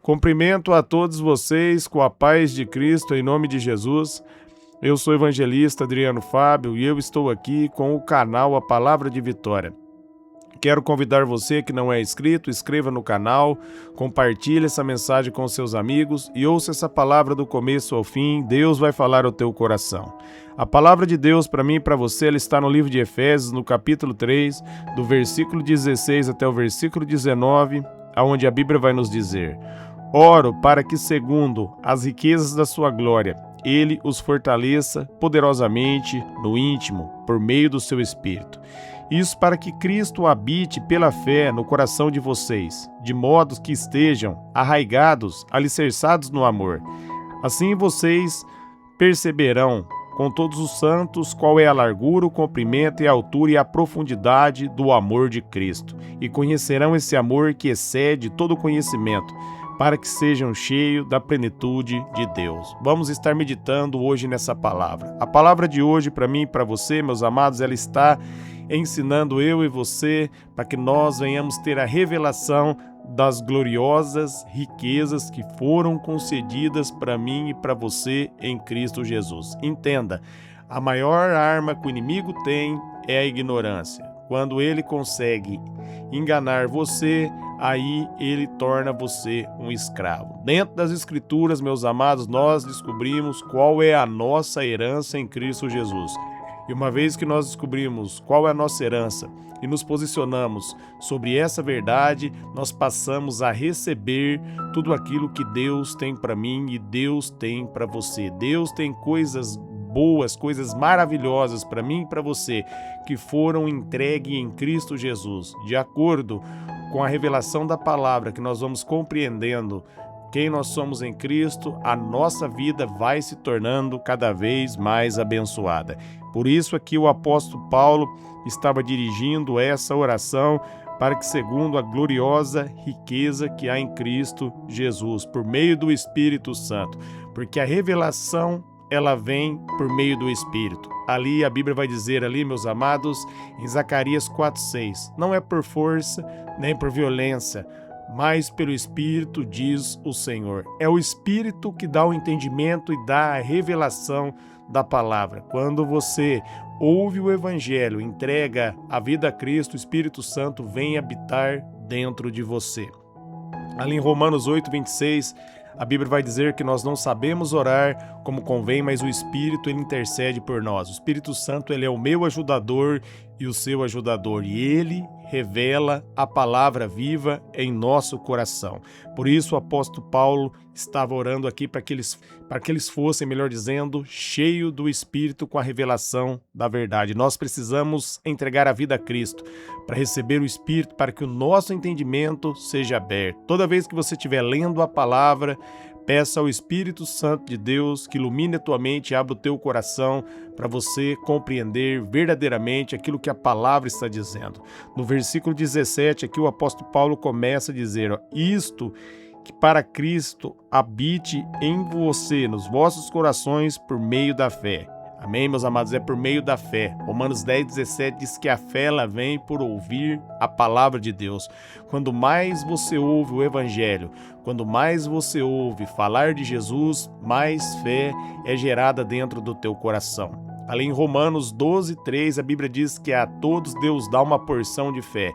Cumprimento a todos vocês com a paz de Cristo, em nome de Jesus. Eu sou o evangelista Adriano Fábio e eu estou aqui com o canal A Palavra de Vitória. Quero convidar você que não é inscrito, inscreva no canal, compartilhe essa mensagem com seus amigos e ouça essa palavra do começo ao fim. Deus vai falar ao teu coração. A palavra de Deus para mim e para você, ela está no livro de Efésios, no capítulo 3, do versículo 16 até o versículo 19, onde a Bíblia vai nos dizer: Oro para que, segundo as riquezas da sua glória, Ele os fortaleça poderosamente no íntimo, por meio do seu Espírito. Isso para que Cristo habite pela fé no coração de vocês, de modo que estejam arraigados, alicerçados no amor. Assim vocês perceberão com todos os santos qual é a largura, o comprimento e a altura e a profundidade do amor de Cristo, e conhecerão esse amor que excede todo conhecimento, para que sejam cheios da plenitude de Deus. Vamos estar meditando hoje nessa palavra. A palavra de hoje para mim e para você, meus amados, ela está ensinando eu e você para que nós venhamos ter a revelação das gloriosas riquezas que foram concedidas para mim e para você em Cristo Jesus. Entenda, a maior arma que o inimigo tem é a ignorância. Quando ele consegue enganar você, aí ele torna você um escravo. Dentro das Escrituras, meus amados, nós descobrimos qual é a nossa herança em Cristo Jesus. E uma vez que nós descobrimos qual é a nossa herança e nos posicionamos sobre essa verdade, nós passamos a receber tudo aquilo que Deus tem para mim e Deus tem para você. Deus tem coisas boas, coisas maravilhosas para mim e para você, que foram entregues em Cristo Jesus. De acordo com a revelação da palavra, que nós vamos compreendendo quem nós somos em Cristo, a nossa vida vai se tornando cada vez mais abençoada. Por isso aqui o apóstolo Paulo estava dirigindo essa oração para que, segundo a gloriosa riqueza que há em Cristo Jesus, por meio do Espírito Santo, porque a revelação ela vem por meio do Espírito. Ali a Bíblia vai dizer ali, meus amados, em Zacarias 4:6, não é por força nem por violência, mas pelo Espírito, diz o Senhor. É o Espírito que dá o entendimento e dá a revelação da palavra. Quando você ouve o Evangelho, entrega a vida a Cristo, o Espírito Santo vem habitar dentro de você. Ali em Romanos 8:26, a Bíblia vai dizer que nós não sabemos orar como convém, mas o Espírito ele intercede por nós. O Espírito Santo ele é o meu ajudador e o seu ajudador, e ele revela a palavra viva em nosso coração. Por isso o apóstolo Paulo estava orando aqui para que eles fossem, melhor dizendo, cheios do Espírito com a revelação da verdade. Nós precisamos entregar a vida a Cristo para receber o Espírito, para que o nosso entendimento seja aberto. Toda vez que você estiver lendo a palavra, peça ao Espírito Santo de Deus que ilumine a tua mente e abra o teu coração para você compreender verdadeiramente aquilo que a palavra está dizendo. No versículo 17, aqui o apóstolo Paulo começa a dizer, isto que para Cristo habite em você, nos vossos corações, por meio da fé. Amém, meus amados? É por meio da fé. Romanos 10:17 diz que a fé ela vem por ouvir a palavra de Deus. Quando mais você ouve o Evangelho, quando mais você ouve falar de Jesus, mais fé é gerada dentro do teu coração. Ali em Romanos 12:3, a Bíblia diz que a todos Deus dá uma porção de fé.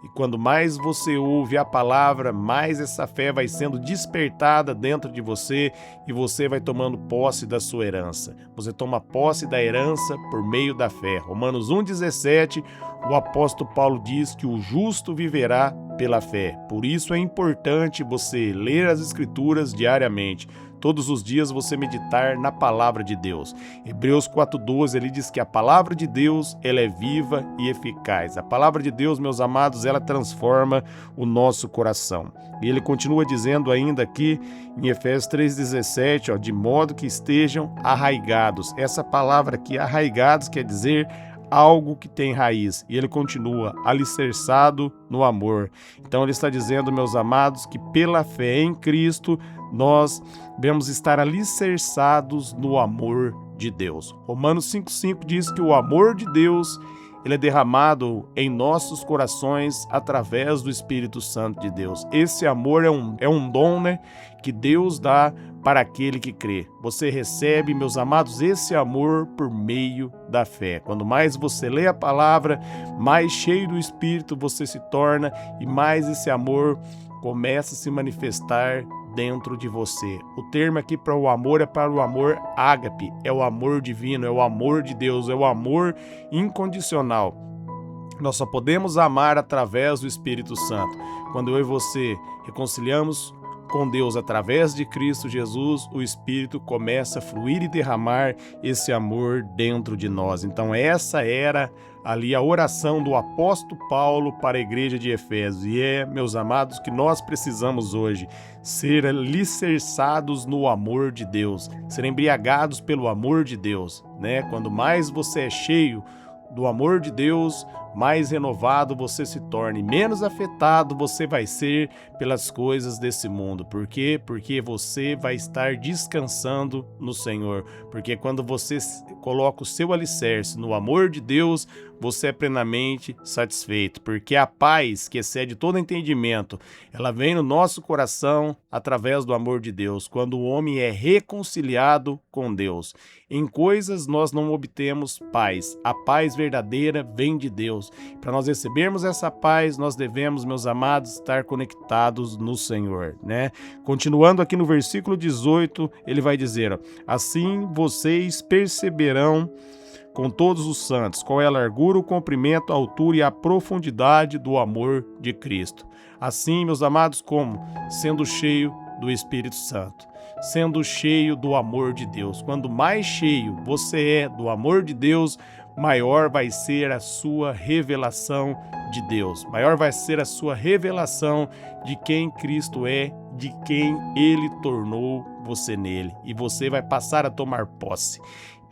E quando mais você ouve a palavra, mais essa fé vai sendo despertada dentro de você e você vai tomando posse da sua herança. Você toma posse da herança por meio da fé. Romanos 1:17, o apóstolo Paulo diz que o justo viverá pela fé. Por isso é importante você ler as Escrituras diariamente. Todos os dias você meditar na palavra de Deus. Hebreus 4:12, ele diz que a palavra de Deus ela é viva e eficaz. A palavra de Deus, meus amados, ela transforma o nosso coração. E ele continua dizendo ainda aqui em Efésios 3:17, de modo que estejam arraigados. Essa palavra aqui, arraigados, quer dizer algo que tem raiz. E ele continua, alicerçado no amor. Então ele está dizendo, meus amados, que pela fé em Cristo, nós devemos estar alicerçados no amor de Deus. Romanos 5:5 diz que o amor de Deus ele é derramado em nossos corações através do Espírito Santo de Deus. Esse amor é um dom, né, que Deus dá para aquele que crê. Você recebe, meus amados, esse amor por meio da fé. Quando mais você lê a palavra, mais cheio do Espírito você se torna e mais esse amor começa a se manifestar dentro de você. O termo aqui para o amor é para o amor ágape, é o amor divino, é o amor de Deus, é o amor incondicional. Nós só podemos amar através do Espírito Santo. Quando eu e você reconciliamos com Deus através de Cristo Jesus, o Espírito começa a fluir e derramar esse amor dentro de nós. Então essa era ali a oração do apóstolo Paulo para a igreja de Efésios. E meus amados, que nós precisamos hoje ser alicerçados no amor de Deus, ser embriagados pelo amor de Deus, né? Quando mais você é cheio do amor de Deus, mais renovado você se torna e menos afetado você vai ser pelas coisas desse mundo. Por quê? Porque você vai estar descansando no Senhor. Porque quando você coloca o seu alicerce no amor de Deus, você é plenamente satisfeito. Porque a paz que excede todo entendimento, ela vem no nosso coração através do amor de Deus. Quando o homem é reconciliado com Deus. Em coisas nós não obtemos paz. A paz verdadeira vem de Deus. Para nós recebermos essa paz, nós devemos, meus amados, estar conectados no Senhor, né? Continuando aqui no versículo 18, ele vai dizer, ó, assim vocês perceberão com todos os santos qual é a largura, o comprimento, a altura e a profundidade do amor de Cristo. Assim, meus amados, como? Sendo cheio do Espírito Santo, sendo cheio do amor de Deus. Quando mais cheio você é do amor de Deus, maior vai ser a sua revelação de Deus. Maior vai ser a sua revelação de quem Cristo é, de quem Ele tornou você nele. E você vai passar a tomar posse.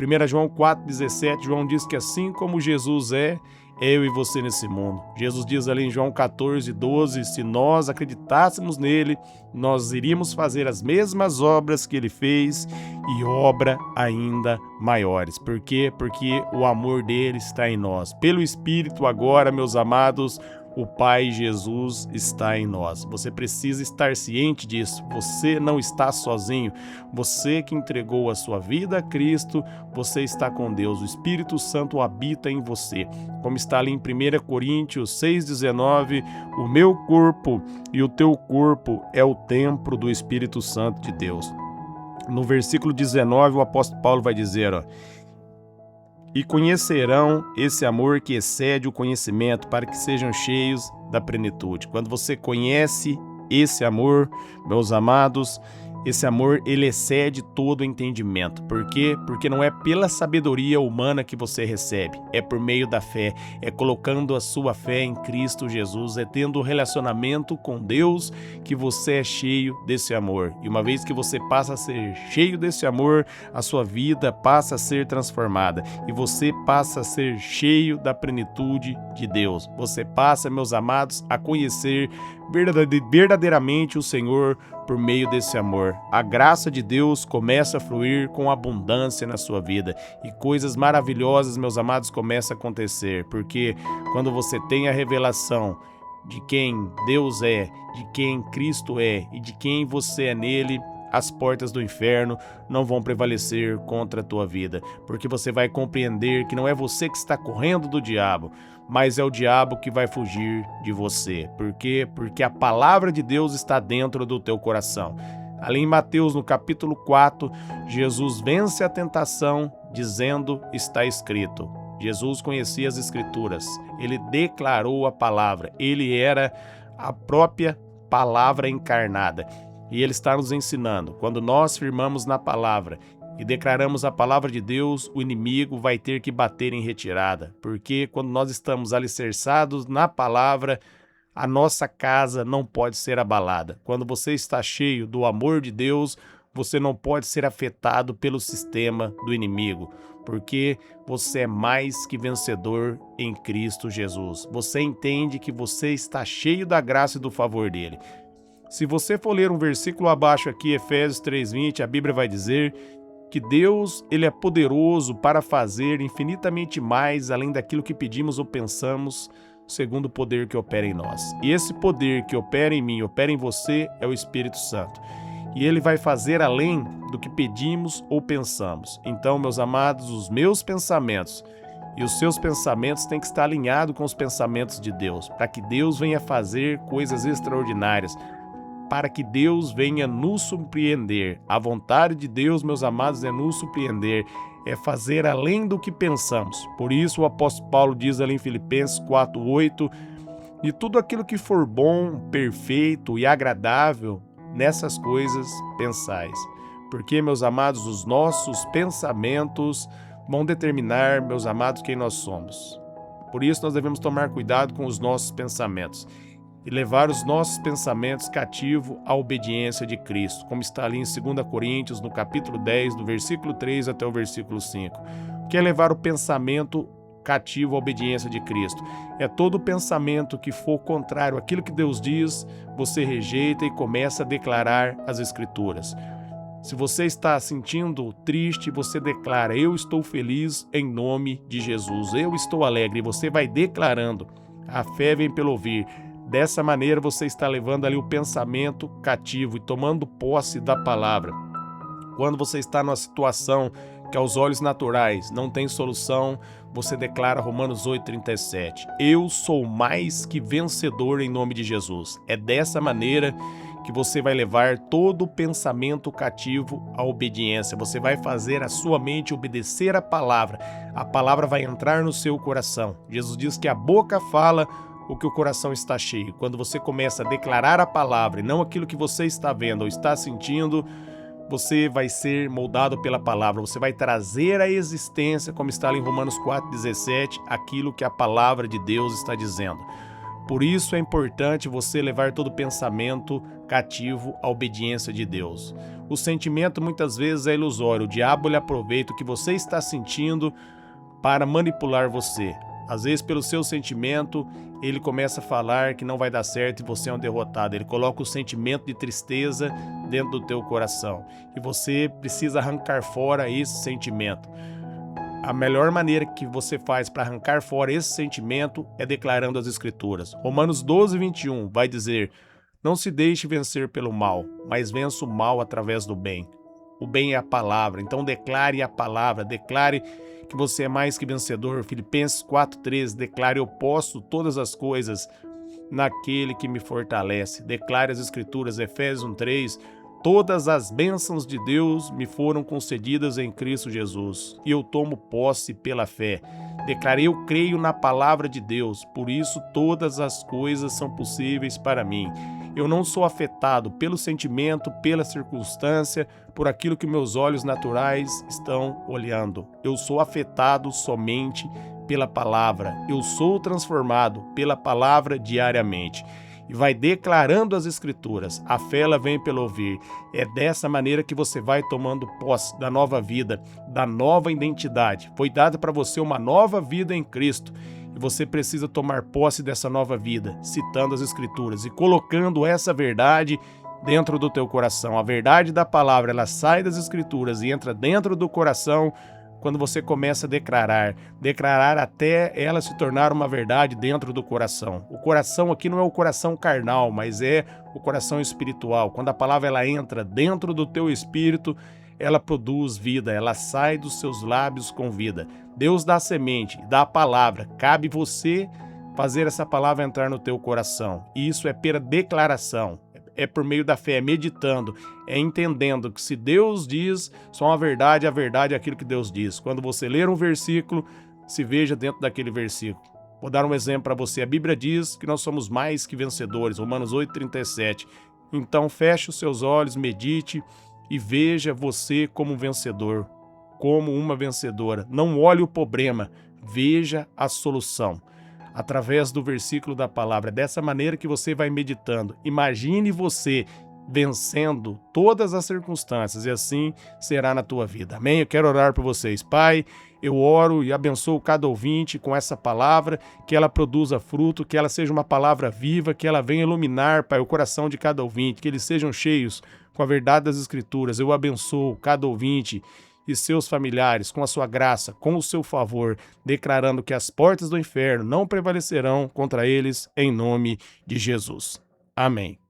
1 João 4,17, João diz que assim como Jesus é eu e você nesse mundo. Jesus diz ali em João 14,12, se nós acreditássemos nele, nós iríamos fazer as mesmas obras que ele fez e obra ainda maiores. Por quê? Porque o amor dele está em nós. Pelo Espírito agora, meus amados, o Pai Jesus está em nós. Você precisa estar ciente disso. Você não está sozinho. Você que entregou a sua vida a Cristo, você está com Deus. O Espírito Santo habita em você. Como está ali em 1 Coríntios 6,19, o meu corpo e o teu corpo é o templo do Espírito Santo de Deus. No versículo 19, o apóstolo Paulo vai dizer, ó, e conhecerão esse amor que excede o conhecimento, para que sejam cheios da plenitude. Quando você conhece esse amor, meus amados, esse amor, ele excede todo o entendimento. Por quê? Porque não é pela sabedoria humana que você recebe, é por meio da fé, é colocando a sua fé em Cristo Jesus, é tendo um relacionamento com Deus que você é cheio desse amor. E uma vez que você passa a ser cheio desse amor, a sua vida passa a ser transformada e você passa a ser cheio da plenitude de Deus. Você passa, meus amados, a conhecer verdadeiramente o Senhor por meio desse amor. A graça de Deus começa a fluir com abundância na sua vida e coisas maravilhosas, meus amados, começam a acontecer, porque quando você tem a revelação de quem Deus é, de quem Cristo é e de quem você é nele, as portas do inferno não vão prevalecer contra a tua vida, porque você vai compreender que não é você que está correndo do diabo, mas é o diabo que vai fugir de você. Por quê? Porque a palavra de Deus está dentro do teu coração. Ali em Mateus, no capítulo 4, Jesus vence a tentação dizendo, está escrito. Jesus conhecia as Escrituras, ele declarou a palavra, ele era a própria palavra encarnada. E ele está nos ensinando, quando nós firmamos na palavra e declaramos a palavra de Deus, o inimigo vai ter que bater em retirada, porque quando nós estamos alicerçados na palavra, a nossa casa não pode ser abalada. Quando você está cheio do amor de Deus, você não pode ser afetado pelo sistema do inimigo, porque você é mais que vencedor em Cristo Jesus. Você entende que você está cheio da graça e do favor dele. Se você for ler um versículo abaixo aqui, Efésios 3:20, a Bíblia vai dizer que Deus, ele é poderoso para fazer infinitamente mais além daquilo que pedimos ou pensamos, segundo o poder que opera em nós. E esse poder que opera em mim, opera em você, é o Espírito Santo. E ele vai fazer além do que pedimos ou pensamos. Então, meus amados, os meus pensamentos e os seus pensamentos têm que estar alinhados com os pensamentos de Deus, para que Deus venha fazer coisas extraordinárias, para que Deus venha nos surpreender. A vontade de Deus, meus amados, é nos surpreender, é fazer além do que pensamos. Por isso o apóstolo Paulo diz ali em Filipenses 4:8, e tudo aquilo que for bom, perfeito e agradável, nessas coisas pensais. Porque, meus amados, os nossos pensamentos vão determinar, meus amados, quem nós somos. Por isso nós devemos tomar cuidado com os nossos pensamentos e levar os nossos pensamentos cativo à obediência de Cristo, como está ali em 2 Coríntios, no capítulo 10, do versículo 3 até o versículo 5. O que é levar o pensamento cativo à obediência de Cristo? É todo pensamento que for contrário àquilo que Deus diz, você rejeita e começa a declarar as Escrituras. Se você está sentindo triste, você declara: eu estou feliz em nome de Jesus, eu estou alegre, e você vai declarando. A fé vem pelo ouvir. Dessa maneira você está levando ali o pensamento cativo e tomando posse da palavra. Quando você está numa situação que aos olhos naturais não tem solução, você declara Romanos 8:37. Eu sou mais que vencedor em nome de Jesus. É dessa maneira que você vai levar todo o pensamento cativo à obediência. Você vai fazer a sua mente obedecer a palavra. A palavra vai entrar no seu coração. Jesus diz que a boca fala o que o coração está cheio. Quando você começa a declarar a palavra e não aquilo que você está vendo ou está sentindo, você vai ser moldado pela palavra. Você vai trazer à existência, como está ali em Romanos 4:17, aquilo que a palavra de Deus está dizendo. Por isso é importante você levar todo pensamento cativo à obediência de Deus. O sentimento muitas vezes é ilusório. O diabo ele aproveita o que você está sentindo para manipular você. Às vezes, pelo seu sentimento, ele começa a falar que não vai dar certo e você é um derrotado. Ele coloca o sentimento de tristeza dentro do teu coração. E você precisa arrancar fora esse sentimento. A melhor maneira que você faz para arrancar fora esse sentimento é declarando as Escrituras. Romanos 12:21 vai dizer: não se deixe vencer pelo mal, mas vença o mal através do bem. O bem é a palavra, então declare a palavra, declare que você é mais que vencedor. Filipenses 4:13, declare: eu posso todas as coisas naquele que me fortalece. Declare as Escrituras. Efésios 1:3, todas as bênçãos de Deus me foram concedidas em Cristo Jesus, e eu tomo posse pela fé. Declarei: eu creio na palavra de Deus, por isso todas as coisas são possíveis para mim. Eu não sou afetado pelo sentimento, pela circunstância, por aquilo que meus olhos naturais estão olhando. Eu sou afetado somente pela palavra. Eu sou transformado pela palavra diariamente. E vai declarando as Escrituras. A fé ela vem pelo ouvir. É dessa maneira que você vai tomando posse da nova vida, da nova identidade. Foi dada para você uma nova vida em Cristo. E você precisa tomar posse dessa nova vida, citando as Escrituras e colocando essa verdade dentro do teu coração. A verdade da palavra, ela sai das Escrituras e entra dentro do coração quando você começa a declarar até ela se tornar uma verdade dentro do coração. O coração aqui não é o coração carnal, mas é o coração espiritual. Quando a palavra ela entra dentro do teu espírito, ela produz vida, ela sai dos seus lábios com vida. Deus dá a semente, dá a palavra, cabe você fazer essa palavra entrar no teu coração. E isso é pela declaração, é por meio da fé, meditando, é entendendo que se Deus diz só a verdade é aquilo que Deus diz. Quando você ler um versículo, se veja dentro daquele versículo. Vou dar um exemplo para você. A Bíblia diz que nós somos mais que vencedores, Romanos 8:37. Então feche os seus olhos, medite e veja você como um vencedor, como uma vencedora. Não olhe o problema, veja a solução. Através do versículo da palavra. É dessa maneira que você vai meditando. Imagine você vencendo todas as circunstâncias e assim será na tua vida. Amém? Eu quero orar por vocês. Pai, eu oro e abençoo cada ouvinte com essa palavra, que ela produza fruto, que ela seja uma palavra viva, que ela venha iluminar, Pai, o coração de cada ouvinte, que eles sejam cheios com a verdade das Escrituras. Eu abençoo cada ouvinte e seus familiares com a sua graça, com o seu favor, declarando que as portas do inferno não prevalecerão contra eles, em nome de Jesus. Amém.